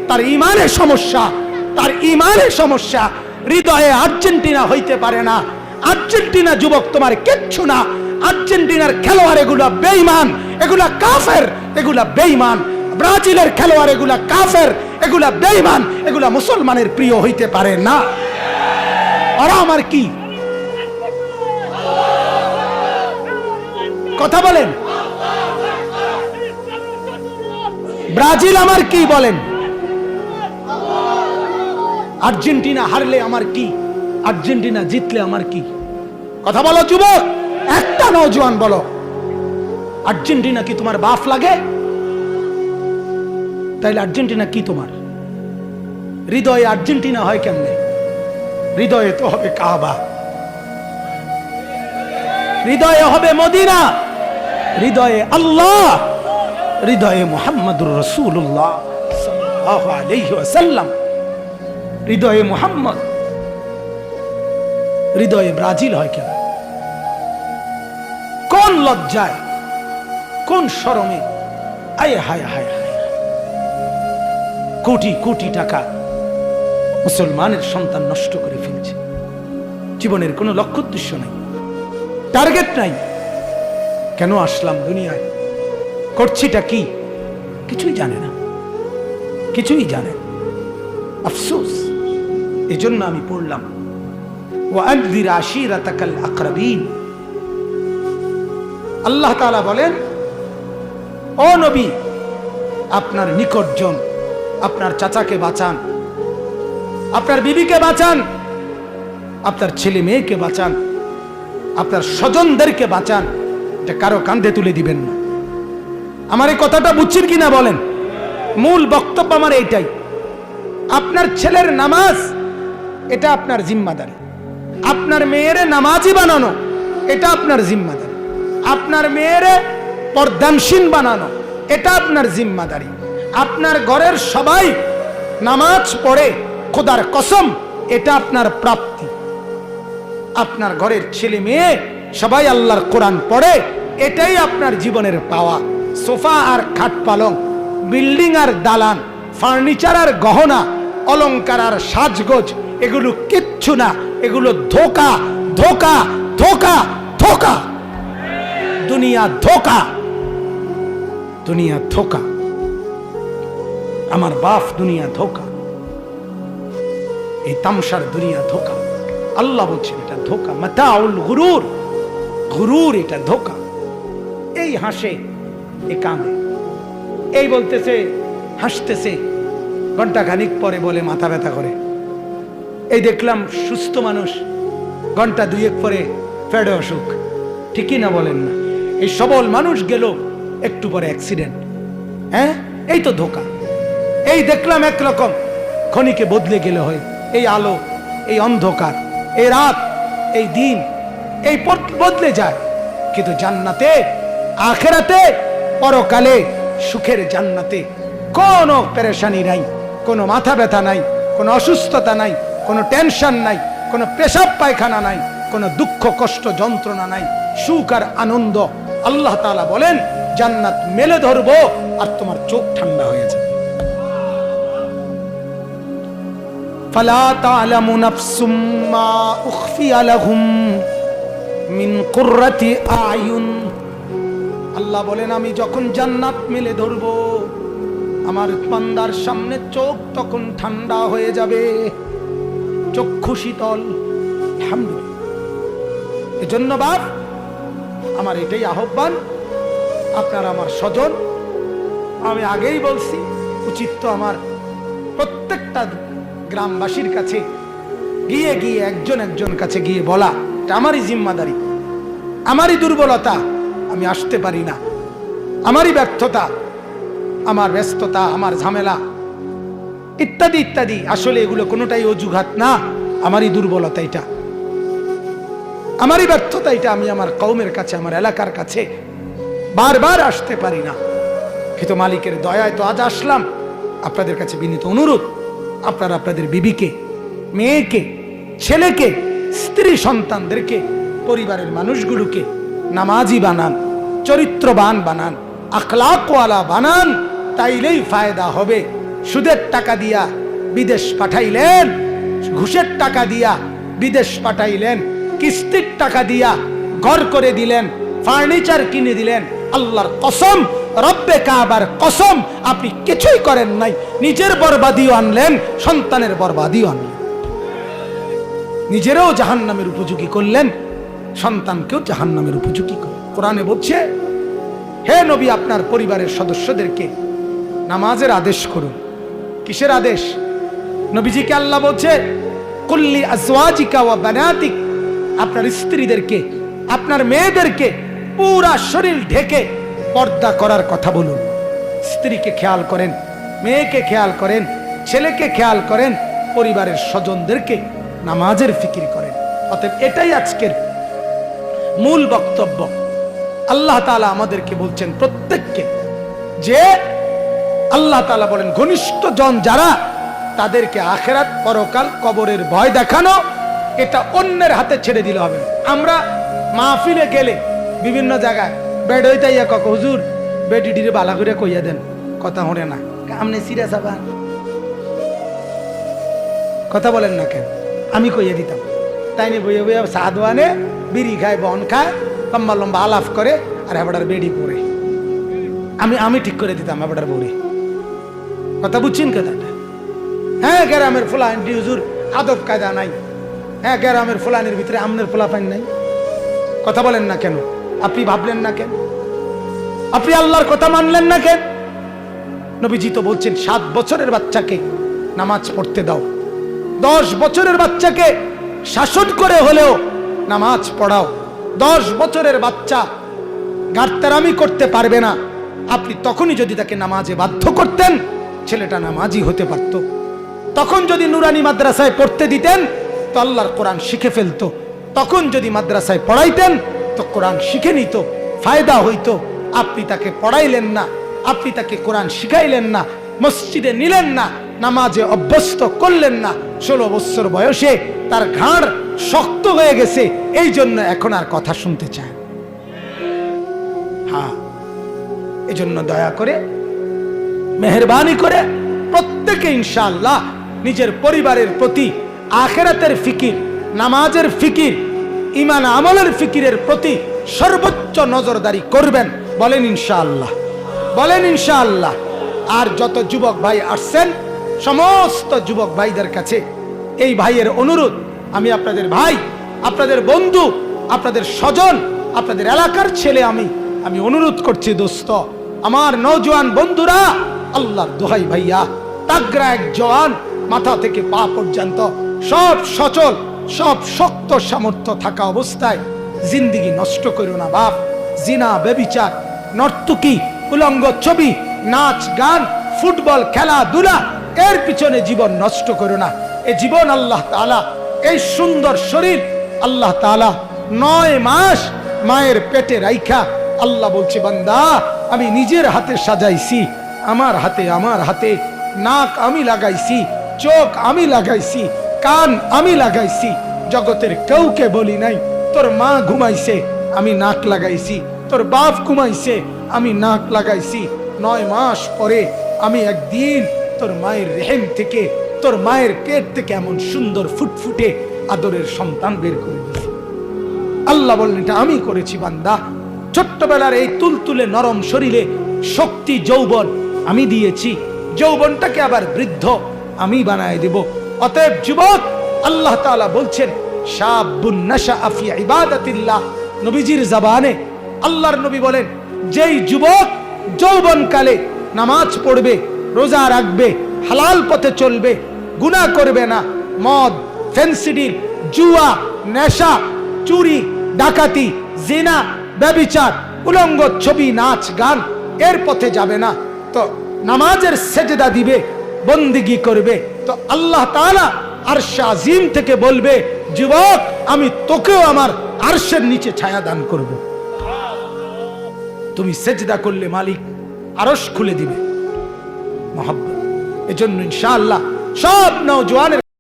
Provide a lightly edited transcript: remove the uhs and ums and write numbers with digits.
তার ঈমানের সমস্যা, তার ঈমানের সমস্যা। হৃদয়ে আর্জেন্টিনা হইতে পারে না। আর্জেন্টিনা যুবক তোমার কিচ্ছু না। আর্জেন্টিনার খেলোয়াড় এগুলা বেঈমান, এগুলা কাফের, এগুলা বেঈমান। ব্রাজিলের খেলোয়াড় এগুলা কাফের, এগুলা বেঈমান, এগুলা মুসলমানের প্রিয় হইতে পারে না। ওরা আমার কি কথা বলেন? ব্রাজিল আমার কি বলেন? আর্জেন্টিনা হারলে আমার কি? আর্জেন্টিনা জিতলে আমার কি? কথা বলো যুবক, একটা নওজোয়ান বলো, আর্জেন্টিনা কি তোমার বাপ লাগে? তাইলে আর্জেন্টিনা কি তোমার? হৃদয়ে আর্জেন্টিনা হয় কেমনে? হৃদয়ে তো হবে কাবা, হৃদয়ে হবে মদিনা, হৃদয়ে আল্লাহ, হৃদয়ে মুহাম্মদুর রাসূলুল্লাহ সাল্লাল্লাহু আলাইহি ওয়াসাল্লাম, হৃদয়ে মুহাম্মদ। হৃদয়ে ব্রাজিল হয় কেন? কোন লজ্জায়, কোন শরমে? আয় হায় হায় হায়, কোটি কোটি টাকা মুসলমানের সন্তান নষ্ট করে ফেলছে। জীবনের কোনো লক্ষ্য উদ্দেশ্য নাই, টার্গেট নাই। কেন আসলাম দুনিয়ায়, করছিটা কি? কিছুই জানে না, কিছুই জানে। আফসোস। এজন্য আমি পড়লাম ওয়ানযির আশীরাতাকাল আকরাবিন। আল্লাহ তাআলা বলেন, ও নবী, আপনার নিকটজন, আপনার চাচাকে বাঁচান, আপনার বিবিকে বাঁচান, আপনার ছেলে মেয়েকে বাঁচান, আপনার স্বজনদেরকে বাঁচান। এটা কারো কাঁধে তুলে দিবেন না। আমার এই কথাটা বুঝছেন কিনা বলেন? মূল বক্তব্য আমার এইটাই। আপনার ছেলের নামাজ, এটা আপনার জিম্মাদারি। আপনার মেয়েরে নামাজি বানানো, এটা আপনার জিম্মাদারি। আপনার মেয়েরে পর্দানশীল বানানো, এটা আপনার জিম্মাদারি। আপনার ঘরের সবাই নামাজ পড়ে, খোদার কসম, এটা আপনার প্রাপ্তি। আপনার ঘরের ছেলে মেয়ে সবাই আল্লাহর কোরআন পড়ে, এটাই আপনার জীবনের পাওয়া। সোফা আর খাট পালং, বিল্ডিং আর দালান, ফার্নিচার আর গহনা, অলংকার আর সাজগোজ, এগুলো কিচ্ছু না। এগুলো ধোকা, ধোকা, ধোকা, ধোকা। দুনিয়া ধোকা, দুনিয়া ধোকা। আমার বাপ দুনিয়া ধোকা, এই তামসার দুনিয়া ধোকা। আল্লাহ বলছেন এটা ধোকা। মাতাউল গুরুর, গুরুর এটা ধোকা। এই হাসে, এ কাঁদে, এই বলতেছে, হাসতেছে, ঘন্টা খানিক পরে বলে মাথা ব্যথা করে। এই দেখলাম সুস্থ মানুষ, ঘন্টা দুয়েক পরে ফেডে অসুখ। ঠিকই না বলেন না? এই সবল মানুষ গেল, একটু পরে অ্যাক্সিডেন্ট। হ্যাঁ, এই তো ধোকা। এই দেখলাম একরকম, ক্ষণিকে বদলে গেলে হয়। এই আলো, এই অন্ধকার, এই রাত, এই দিন, এই বদলে যায়। কিন্তু জান্নাতে, আখিরাতে, পরকালে, সুখের জান্নাতে কোনো পেরেশানি নাই, কোনো মাথা ব্যথা নাই, কোনো অসুস্থতা নাই, কোনো টেনশন নাই, কোনো পেশাব পায়খানা নাই, কোনো দুঃখ কষ্ট যন্ত্রণা নাই, সুখ আর আনন্দ। আল্লাহ তাআলা বলেন, জান্নাত মেলে ধরবো আর তোমার চোখ ঠান্ডা হয়ে যাবে। ফালা তা'লামু নাফসুম মা উখফিয়া লাহুম মিন কুররাতি আয়ুন। আল্লাহ বলেন, আমি যখন জান্নাত মেলে ধরবো, আমার বান্দার সামনে চোখ তখন ঠান্ডা হয়ে যাবে, চক্ষু শীতল। আলহামদুলিল্লাহ। এজন্য বাপ, আমার এটাই আহ্বান, আপনার আমার স্বজন, আমি আগেই বলছি, উচিত তো আমার প্রত্যেকটা গ্রামবাসীর কাছে গিয়ে গিয়ে একজন একজন কাছে গিয়ে বলা, এটা আমারই জিম্মাদারি, আমারই দুর্বলতা, আমি আসতে পারি না, আমারই ব্যর্থতা, আমার ব্যস্ততা, আমার ঝামেলা, ইত্যাদি ইত্যাদি। আসলে এগুলো কোনোটাই অজুহাত না, আমারই দুর্বলতা এটা, আমারই ব্যর্থতা এটা। আমি আমার কওমের কাছে, আমার এলাকার কাছে বারবার আসতে পারি না, কিন্তু মালিকের দয়ায় তো আজ আসলাম। আপনাদের কাছে বিনীত অনুরোধ, আপনারা আপনাদের বিবিকে, মেয়েকে, ছেলেকে, স্ত্রী সন্তানদেরকে, পরিবারের মানুষগুলোকে নামাজি বানান, চরিত্রবান বানান, আখলাকওয়ালা বানান, তাইলেই ফায়দা হবে। সুদের টাকা দিয়া বিদেশ পাঠাইলেন, ঘুষের টাকা দিয়া বিদেশ পাঠাইলেন, কিস্তির টাকা দিয়া ঘর করে দিলেন, ফার্নিচার কিনে দিলেন। আল্লাহর কসম, রব্বে কাবার কসম, আপনি কিছুই করেন নাই। নিজের বরবাদিও আনলেন, সন্তানের বরবাদিও আনলেন, নিজেরও জাহান্নামের উপযোগী করলেন, সন্তানকেও জাহান্নামের উপযোগী করলেন। কোরআনে বলছে, হে নবী, আপনার পরিবারের সদস্যদেরকে নামাজের আদেশ করুন। কিসের আদেশ? নবীজিকে আল্লাহ বলছে, কুল্লি আজওয়াজিকা ওয়া বানাতিক, আপনার স্ত্রীদেরকে, আপনার মেয়েদেরকে পুরা শরীর ঢেকে পর্দা করার কথা বলুন। স্ত্রীকে খেয়াল করেন, মেয়েকে খেয়াল করেন, ছেলেকে খেয়াল করেন, পরিবারের স্বজনদেরকে নামাজের ফিকির করেন। অতএব এটাই আজকের মূল বক্তব্য। আল্লাহ তাআলা আমাদেরকে বলছেন প্রত্যেককে, যে আল্লাহ তাআলা বলেন ঘনিষ্ঠ জন যারা, তাদেরকে আখিরাত, পরকাল, কবরের ভয় দেখানো, এটা অন্যের হাতে ছেড়ে দিলে হবে না। আমরা মাহফিলে গেলে বিভিন্ন জায়গায় বেড হইতাইয়া কক, হুজুর বেডিডিরে বালা করে কইয়া দেন, কথা হরে না, আমনে সিরিয়াস আবার কথা বলেন না কেন? আমি কইয়া দিতাম, তাই নি বইয়া বইয়া সাদওয়ানে বিড়ি খায়, বন খায়, লম্বা লম্বা আলাপ করে, আর হেবাটার বেডি পরে আমি ঠিক করে দিতাম হেবাটার বউরে। কথা বুঝছেন কথাটা? হ্যাঁ, গ্রামের ফুলানি হুজুর আদব কায়দা নাই। হ্যাঁ, গ্রামের ফুলানির ভিতরে আমনের ফুলা পাইন নাই। কথা বলেন না কেন? আপনি ভাবলেন না কেন? আপনি আল্লাহর কথা মানলেন না কেন? নবীজি তো বলছেন 7 বছরের বাচ্চাকে নামাজ পড়তে দাও, 10 বছরের বাচ্চাকে শাসন করে হলেও নামাজ পড়াও। 10 বছরের বাচ্চা গারতারামি করতে পারবে না, আপনি তখনই যদি তাকে নামাজে বাধ্য করতেন, ছেলেটা নামাজি হতে পারত। তখন যদি নুরানি মাদ্রাসায় পড়তে দিতেন, তো আল্লাহর কোরআন শিখে ফেলতো। তখন যদি মাদ্রাসায় পড়াইতেন, তো কোরআন শিখে নিত, ফায়দা হইতো। আপনি তাকে পড়াইলেন না, আপনি তাকে কোরআন শিখাইলেন না, মসজিদে নিলেন না, নামাজে অভ্যস্ত করলেন না। 16 বছর বয়সে তার ঘাড় শক্ত হয়ে গেছে, এই জন্য এখন আর কথা শুনতে চায়। হ্যাঁ, এজন্য দয়া করে, মেহেরবানি করে প্রত্যেকে ইনশাআল্লাহ নিজের পরিবারের প্রতি আখিরাতের ফিকির, নামাজের ফিকির, ঈমান আমলের ফিকিরের প্রতি সর্বোচ্চ নজরদারি করবেন। বলেন ইনশাআল্লাহ, বলেন ইনশাআল্লাহ। আর যত যুবক ভাই আসছেন, সমস্ত যুবক ভাইদের কাছে এই ভাইয়ের অনুরোধ, আমি আপনাদের ভাই, আপনাদের বন্ধু, আপনাদের স্বজন, আপনাদের এলাকার ছেলে, আমি অনুরোধ করছি, দোস্ত আমার নওজোয়ান বন্ধুরা, আল্লাহর দোহাই ভাইয়া, তাগড়া এক জওয়ান, মাথা থেকে পা পর্যন্ত সব সচল, সব শক্ত সামর্থ্য থাকা অবস্থায় জিন্দিগি নষ্ট করো না বাপ। জিনা, ব্যভিচার, নর্তকী, উলঙ্গ ছবি, নাচ গান, ফুটবল, খেলাধুলা, এর পিছনে জীবন নষ্ট করো না। এই জীবন আল্লাহ তাআলা, এই সুন্দর শরীর আল্লাহ তাআলা 9 মাস মায়ের পেটে রাইখা আল্লাহ বলছে, বান্দা আমি নিজের হাতে সাজাইছি, আমার হাতে নাক আমি লাগাইছি, চোখ আমি লাগাইছি, কান আমি লাগাইছি, জগতের কাউকে বলি নাই। তোর মা ঘুমাইছে, আমি নাক লাগাইছি, তোর বাপ ঘুমাইছে, আমি নাক লাগাইছি। 9 মাস পরে আমি একদিন তোর মায়ের রেহেম থেকে, তোর মায়ের পেট থেকে এমন সুন্দর ফুটফুটে আদরের সন্তান বের করে দিয়েছি। আল্লাহ বললেন, এটা আমি করেছি বান্দা। ছোট্টবেলার এই তুলতুলে নরম শরীরে শক্তি, যৌবন আমি দিয়েছি, যৌবনটাকে আবার বৃদ্ধ আমি বানায় দেব। অতএব যুবক, আল্লাহ তাআলা বলছেন, শাবুন নাশাআ ফি ইবাদাতিল্লাহ। নবীজির জবানে আল্লাহর নবী বলেন, যেই যুবক যৌবনকালে নামাজ পড়বে, রোজা রাখবে, হালাল পথে চলবে, গুনাহ করবে না, মদ, ফেন্সিডিল, জুয়া, নেশা, চুরি, ডাকাতি, জিনা, ব্যভিচার, উলঙ্গ ছবি, নাচ গান, এর পথে যাবে না, তো নামাজের সেজদা দিবে, বন্দিগি করবে, তো আল্লাহ তাআলা আরশে আজিম থেকে বলবে, যুবক আমি তোকেও আমার আরশের নিচে ছায়া দান করব। তুমি সেজদা করলে মালিক আরশ খুলে দিবে। মহব্বত। এজন্য ইনশাআল্লাহ সব নওজোয়ানের